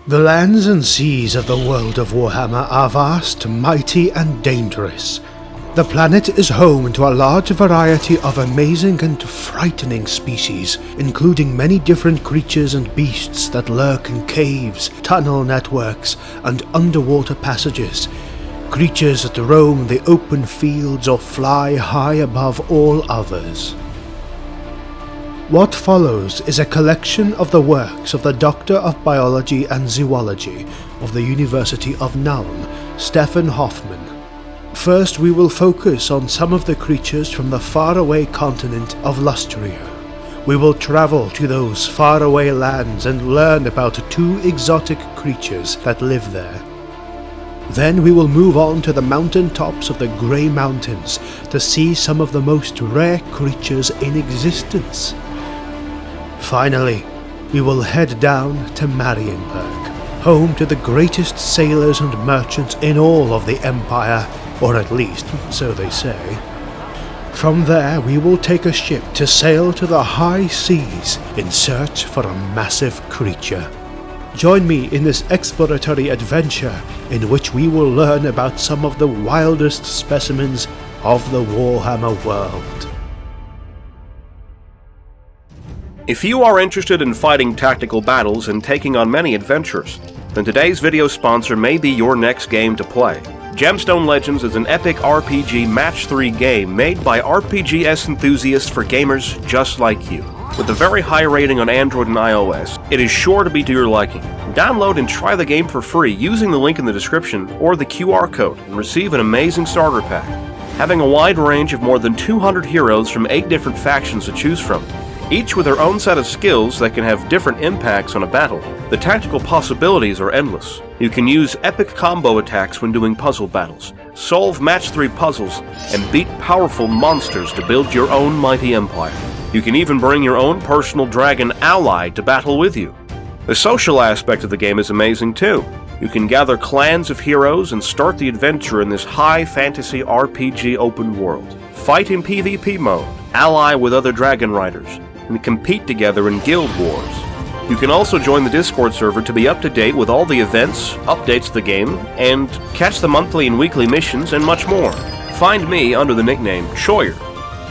The lands and seas of the world of Warhammer are vast, mighty, and dangerous. The planet is home to a large variety of amazing and frightening species, including many different creatures and beasts that lurk in caves, tunnel networks, and underwater passages. Creatures that roam the open fields or fly high above all others. What follows is a collection of the works of the Doctor of Biology and Zoology of the University of Nuln, Stefan Hoffman. First, we will focus on some of the creatures from the faraway continent of Lustria. We will travel to those faraway lands and learn about 2 exotic creatures that live there. Then we will move on to the mountain tops of the Grey Mountains to see some of the most rare creatures in existence. Finally, we will head down to Marienburg, home to the greatest sailors and merchants in all of the Empire, or at least, so they say. From there, we will take a ship to sail to the high seas in search for a massive creature. Join me in this exploratory adventure in which we will learn about some of the wildest specimens of the Warhammer world. If you are interested in fighting tactical battles and taking on many adventures, then today's video sponsor may be your next game to play. Gemstone Legends is an epic RPG Match 3 game made by RPGs enthusiasts for gamers just like you. With a very high rating on Android and iOS, it is sure to be to your liking. Download and try the game for free using the link in the description or the QR code and receive an amazing starter pack. Having a wide range of more than 200 heroes from 8 different factions to choose from, each with their own set of skills that can have different impacts on a battle. The tactical possibilities are endless. You can use epic combo attacks when doing puzzle battles, solve match 3 puzzles, and beat powerful monsters to build your own mighty empire. You can even bring your own personal dragon ally to battle with you. The social aspect of the game is amazing too. You can gather clans of heroes and start the adventure in this high fantasy RPG open world. Fight in PvP mode, ally with other dragon riders, and compete together in guild wars. You can also join the Discord server to be up to date with all the events, updates to the game, and catch the monthly and weekly missions and much more. Find me under the nickname Choyer.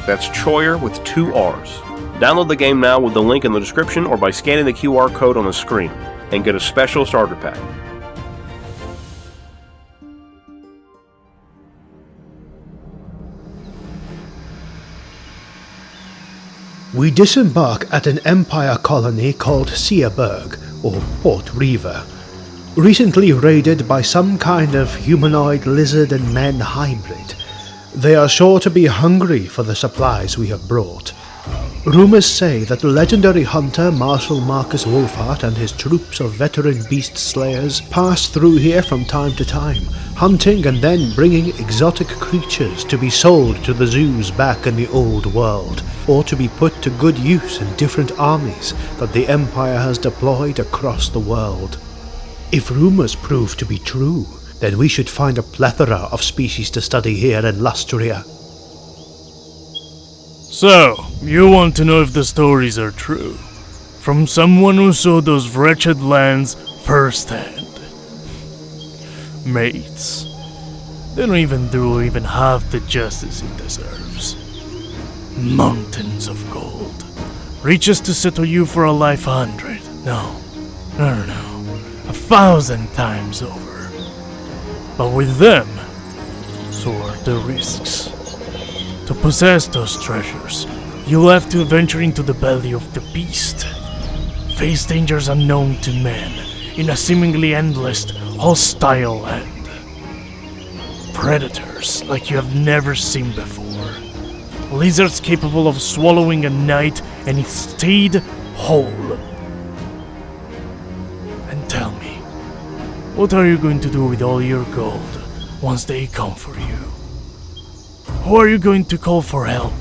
That's Choyer with 2 R's. Download the game now with the link in the description or by scanning the QR code on the screen, and get a special starter pack. We disembark at an Empire colony called Seaburg, or Port Reaver, recently raided by some kind of humanoid lizard and men hybrid. They are sure to be hungry for the supplies we have brought. Rumors say that the legendary hunter Marshal Marcus Wolfhart and his troops of veteran beast slayers pass through here from time to time, hunting and then bringing exotic creatures to be sold to the zoos back in the old world, or to be put to good use in different armies that the Empire has deployed across the world. If rumors prove to be true, then we should find a plethora of species to study here in Lustria. So, you want to know if the stories are true? From someone who saw those wretched lands firsthand. Mates, they don't even do half the justice it deserves. Mountains of gold. Riches to settle you for a life 100. No. 1,000 times over. But with them, so are the risks. To possess those treasures, you'll have to venture into the belly of the beast. Face dangers unknown to men in a seemingly endless, hostile land. Predators like you have never seen before. Lizards capable of swallowing a knight and its steed whole. And tell me, what are you going to do with all your gold once they come for you? Who are you going to call for help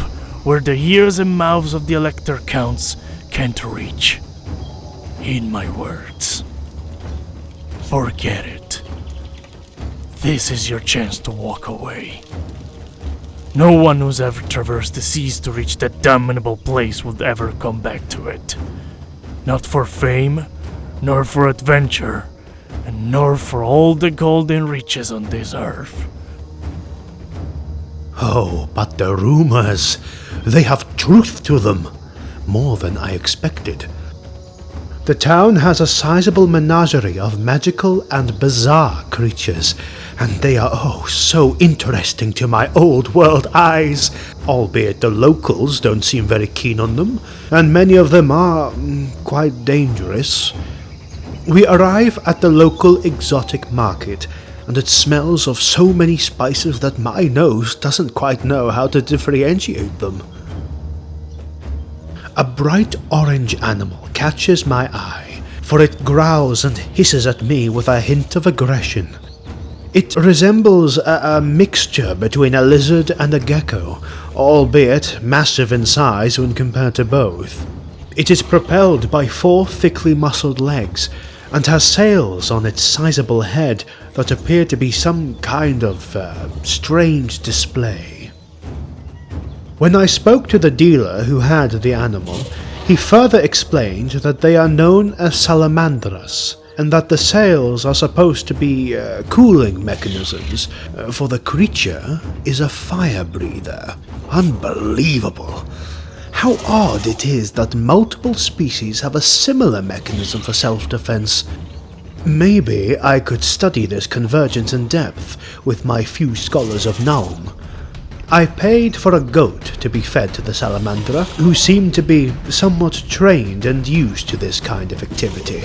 where the ears and mouths of the Elector Counts can't reach? In my words, forget it. This is your chance to walk away. No one who's ever traversed the seas to reach that damnable place would ever come back to it. Not for fame, nor for adventure, nor for all the golden riches on this earth. Oh, but the rumors, they have truth to them, more than I expected. The town has a sizable menagerie of magical and bizarre creatures, and they are oh so interesting to my old world eyes, albeit the locals don't seem very keen on them, and many of them are quite dangerous. We arrive at the local exotic market, and it smells of so many spices that my nose doesn't quite know how to differentiate them. A bright orange animal catches my eye, for it growls and hisses at me with a hint of aggression. It resembles a mixture between a lizard and a gecko, albeit massive in size when compared to both. It is propelled by 4 thickly muscled legs, and has sails on its sizable head that appear to be some kind of strange display. When I spoke to the dealer who had the animal, he further explained that they are known as Salamandras, and that the sails are supposed to be cooling mechanisms, for the creature is a fire breather. Unbelievable! How odd it is that multiple species have a similar mechanism for self-defense. Maybe I could study this convergence in depth with my few scholars of Nuln. I paid for a goat to be fed to the Salamandra, who seemed to be somewhat trained and used to this kind of activity.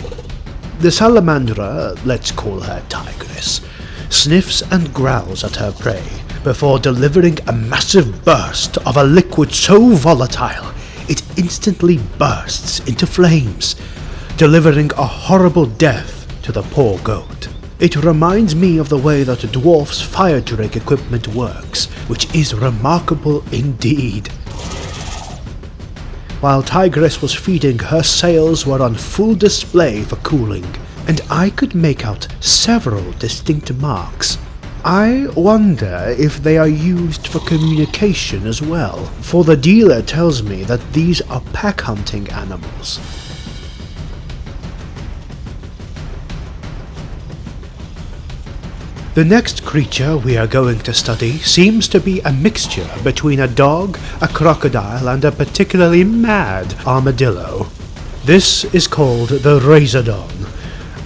The Salamandra, let's call her Tigress, sniffs and growls at her prey, before delivering a massive burst of a liquid so volatile it instantly bursts into flames, delivering a horrible death to the poor goat. It reminds me of the way that dwarf's fire drake equipment works, which is remarkable indeed. While Tigress was feeding, her sails were on full display for cooling, and I could make out several distinct marks. I wonder if they are used for communication as well, for the dealer tells me that these are pack hunting animals. The next creature we are going to study seems to be a mixture between a dog, a crocodile, and a particularly mad armadillo. This is called the Razordone,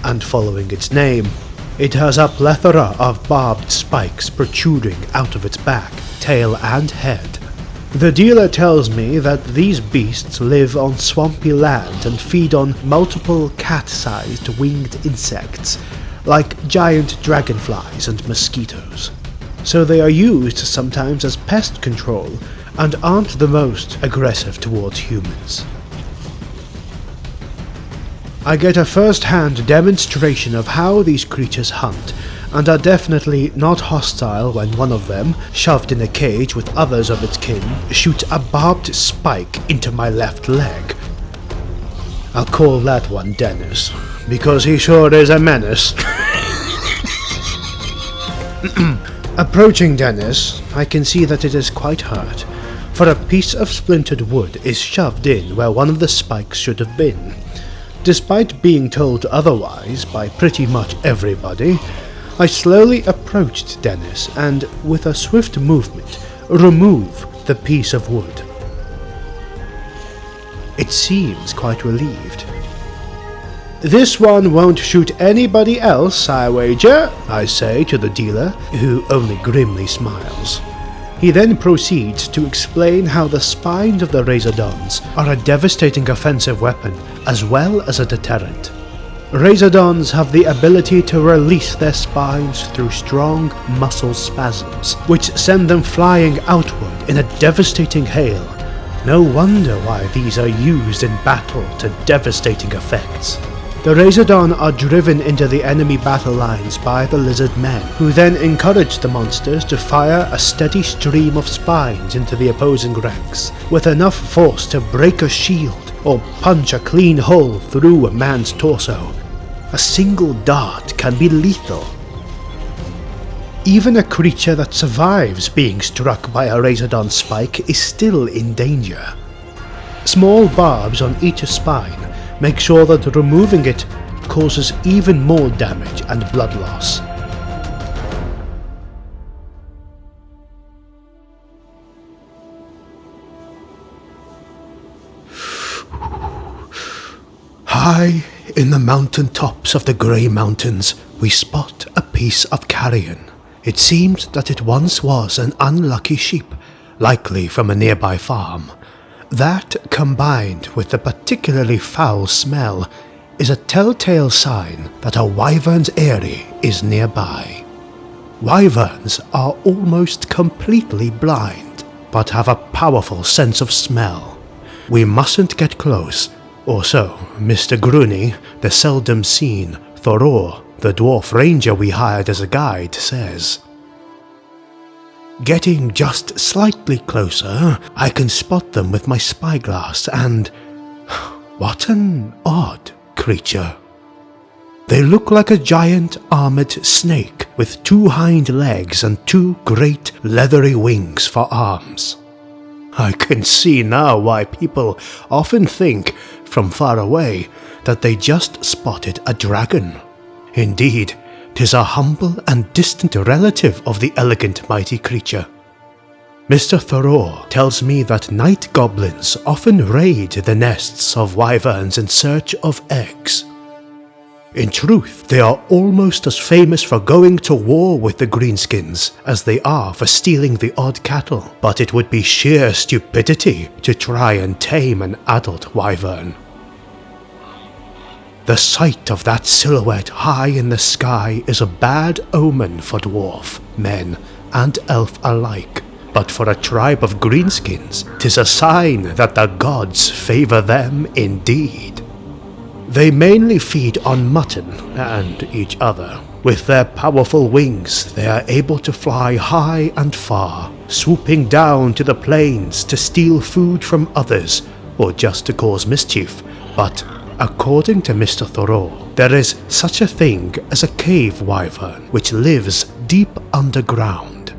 and following its name, it has a plethora of barbed spikes protruding out of its back, tail, and head. The dealer tells me that these beasts live on swampy land and feed on multiple cat-sized winged insects, like giant dragonflies and mosquitoes. So they are used sometimes as pest control and aren't the most aggressive towards humans. I get a first-hand demonstration of how these creatures hunt, and are definitely not hostile when one of them, shoved in a cage with others of its kin, shoots a barbed spike into my left leg. I'll call that one Dennis, because he sure is a menace. Approaching Dennis, I can see that it is quite hurt, for a piece of splintered wood is shoved in where one of the spikes should have been. Despite being told otherwise by pretty much everybody, I slowly approached Dennis and, with a swift movement, remove the piece of wood. It seems quite relieved. "This one won't shoot anybody else, I wager," I say to the dealer, who only grimly smiles. He then proceeds to explain how the spines of the Razordons are a devastating offensive weapon as well as a deterrent. Razordons have the ability to release their spines through strong muscle spasms, which send them flying outward in a devastating hail. No wonder why these are used in battle to devastating effects. The Razordon are driven into the enemy battle lines by the lizard men, who then encourage the monsters to fire a steady stream of spines into the opposing ranks, with enough force to break a shield or punch a clean hole through a man's torso. A single dart can be lethal. Even a creature that survives being struck by a Razordon spike is still in danger. Small barbs on each spine make sure that removing it causes even more damage and blood loss. High in the mountain tops of the Grey Mountains, we spot a piece of carrion. It seemed that it once was an unlucky sheep, likely from a nearby farm. That, combined with the particularly foul smell, is a telltale sign that a Wyvern's eyrie is nearby. Wyverns are almost completely blind, but have a powerful sense of smell. We mustn't get close, or so Mr. Gruny, the seldom seen Thoreau, the dwarf ranger we hired as a guide, says. Getting just slightly closer, I can spot them with my spyglass, and what an odd creature. They look like a giant armored snake with 2 hind legs and 2 great leathery wings for arms. I can see now why people often think, from far away, that they just spotted a dragon. Indeed, 'tis a humble and distant relative of the elegant mighty creature. Mr. Thoreau tells me that night goblins often raid the nests of wyverns in search of eggs. In truth, they are almost as famous for going to war with the greenskins as they are for stealing the odd cattle, but it would be sheer stupidity to try and tame an adult wyvern. The sight of that silhouette high in the sky is a bad omen for dwarf, men, and elf alike, but for a tribe of greenskins, 'tis a sign that the gods favour them indeed. They mainly feed on mutton and each other. With their powerful wings, they are able to fly high and far, swooping down to the plains to steal food from others, or just to cause mischief. But according to Mr. Thoreau, there is such a thing as a cave wyvern which lives deep underground.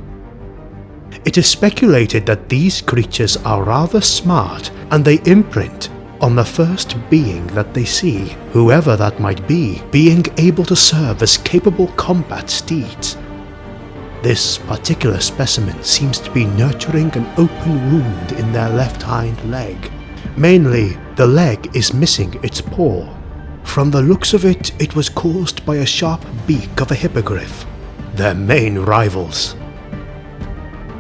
It is speculated that these creatures are rather smart, and they imprint on the first being that they see, whoever that might be, being able to serve as capable combat steeds. This particular specimen seems to be nurturing an open wound in their left hind leg. Mainly, the leg is missing its paw. From the looks of it, it was caused by a sharp beak of a hippogriff, their main rivals.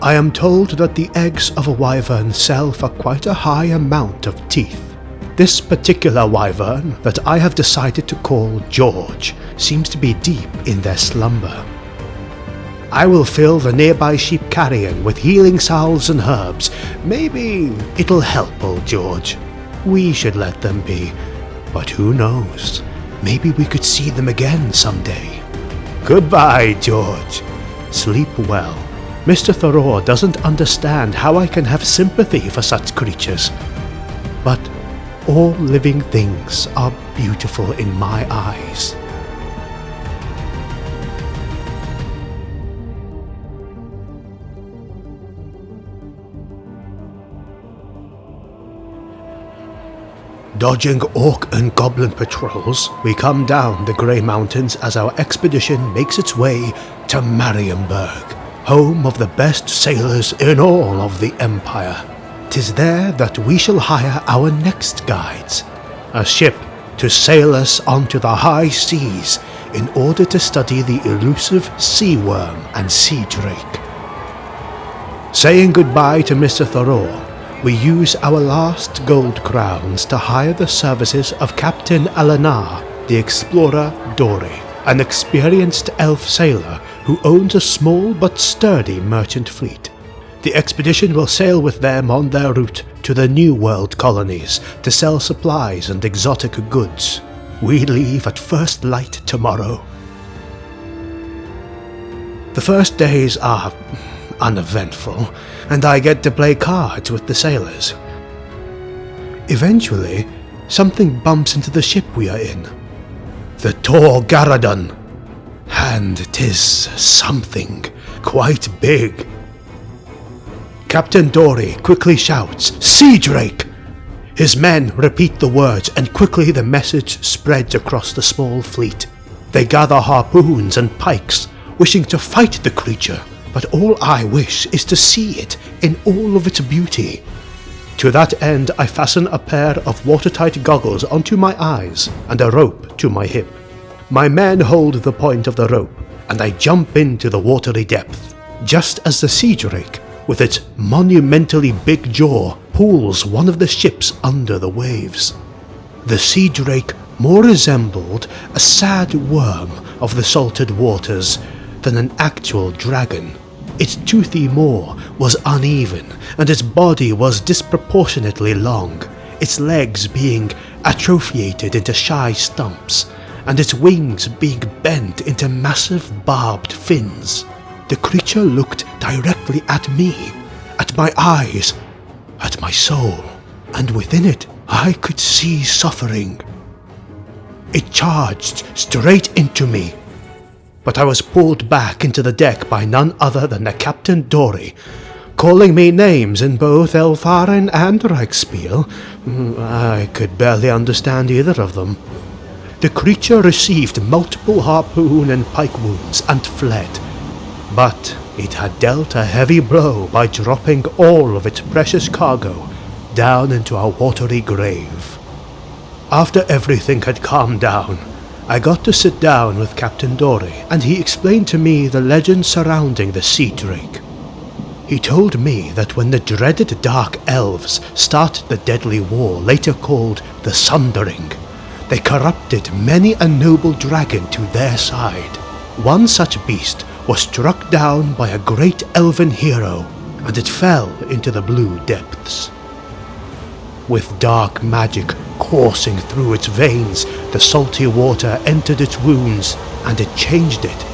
I am told that the eggs of a wyvern sell for quite a high amount of teeth. This particular wyvern, that I have decided to call George, seems to be deep in their slumber. I will fill the nearby sheep carrion with healing salves and herbs. Maybe it'll help old George. We should let them be, but who knows? Maybe we could see them again someday. Goodbye, George. Sleep well. Mr. Thoreau doesn't understand how I can have sympathy for such creatures, but all living things are beautiful in my eyes. Dodging orc and goblin patrols, we come down the Grey Mountains as our expedition makes its way to Marienburg, home of the best sailors in all of the Empire. 'Tis there that we shall hire our next guides, a ship to sail us onto the high seas in order to study the elusive sea worm and sea drake. Saying goodbye to Mr. Thoreau, we use our last gold crowns to hire the services of Captain Alanar, the explorer Dory, an experienced elf sailor who owns a small but sturdy merchant fleet. The expedition will sail with them on their route to the New World colonies to sell supplies and exotic goods. We leave at first light tomorrow. The first days are uneventful, and I get to play cards with the sailors. Eventually, something bumps into the ship we are in. The Tor Garadon. And 'tis something quite big. Captain Dory quickly shouts, "Sea Drake!" His men repeat the words, and quickly the message spreads across the small fleet. They gather harpoons and pikes, wishing to fight the creature, but all I wish is to see it in all of its beauty. To that end, I fasten a pair of watertight goggles onto my eyes and a rope to my hip. My men hold the point of the rope, and I jump into the watery depth, just as the sea drake, with its monumentally big jaw, pulls one of the ships under the waves. The sea drake more resembled a sad worm of the salted waters than an actual dragon. Its toothy maw was uneven, and its body was disproportionately long, its legs being atrophiated into shy stumps, and its wings being bent into massive barbed fins. The creature looked directly at me, at my eyes, at my soul, and within it I could see suffering. It charged straight into me, but I was pulled back into the deck by none other than the Captain Dory, calling me names in both Elfarin and Reichspiel. I could barely understand either of them. The creature received multiple harpoon and pike wounds and fled, but it had dealt a heavy blow by dropping all of its precious cargo down into a watery grave. After everything had calmed down, I got to sit down with Captain Dory, and he explained to me the legend surrounding the sea drake. He told me that when the dreaded Dark Elves started the deadly war later called the Sundering, they corrupted many a noble dragon to their side. One such beast was struck down by a great elven hero, and it fell into the blue depths. With dark magic coursing through its veins, the salty water entered its wounds, and it changed it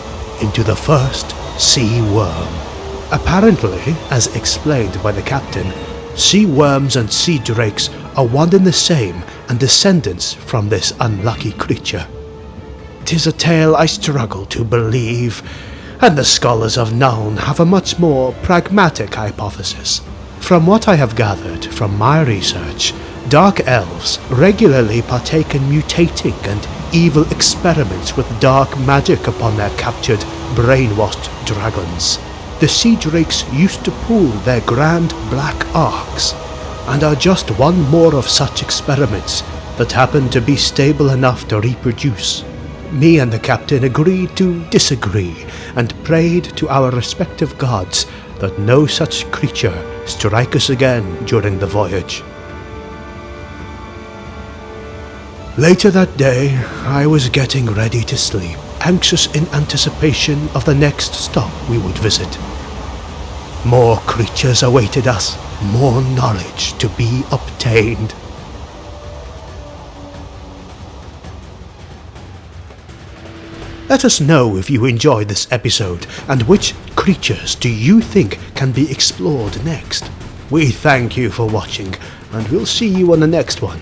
into the first sea worm. Apparently, as explained by the captain, sea worms and sea drakes are one and the same and descendants from this unlucky creature. 'Tis a tale I struggle to believe, and the scholars of Nuln have a much more pragmatic hypothesis. From what I have gathered from my research, Dark Elves regularly partake in mutating and evil experiments with dark magic upon their captured, brainwashed dragons. The sea drakes used to pull their grand black arcs, and are just one more of such experiments that happen to be stable enough to reproduce. Me and the captain agreed to disagree, and prayed to our respective gods that no such creature strike us again during the voyage. Later that day, I was getting ready to sleep, anxious in anticipation of the next stop we would visit. More creatures awaited us, more knowledge to be obtained. Let us know if you enjoyed this episode, and which creatures do you think can be explored next. We thank you for watching, and we'll see you on the next one.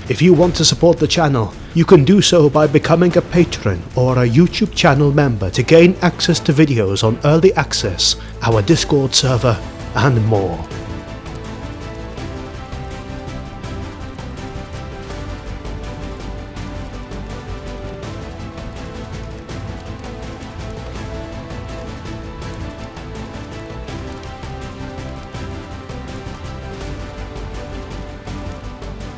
If you want to support the channel, you can do so by becoming a patron or a YouTube channel member to gain access to videos on early access, our Discord server, and more.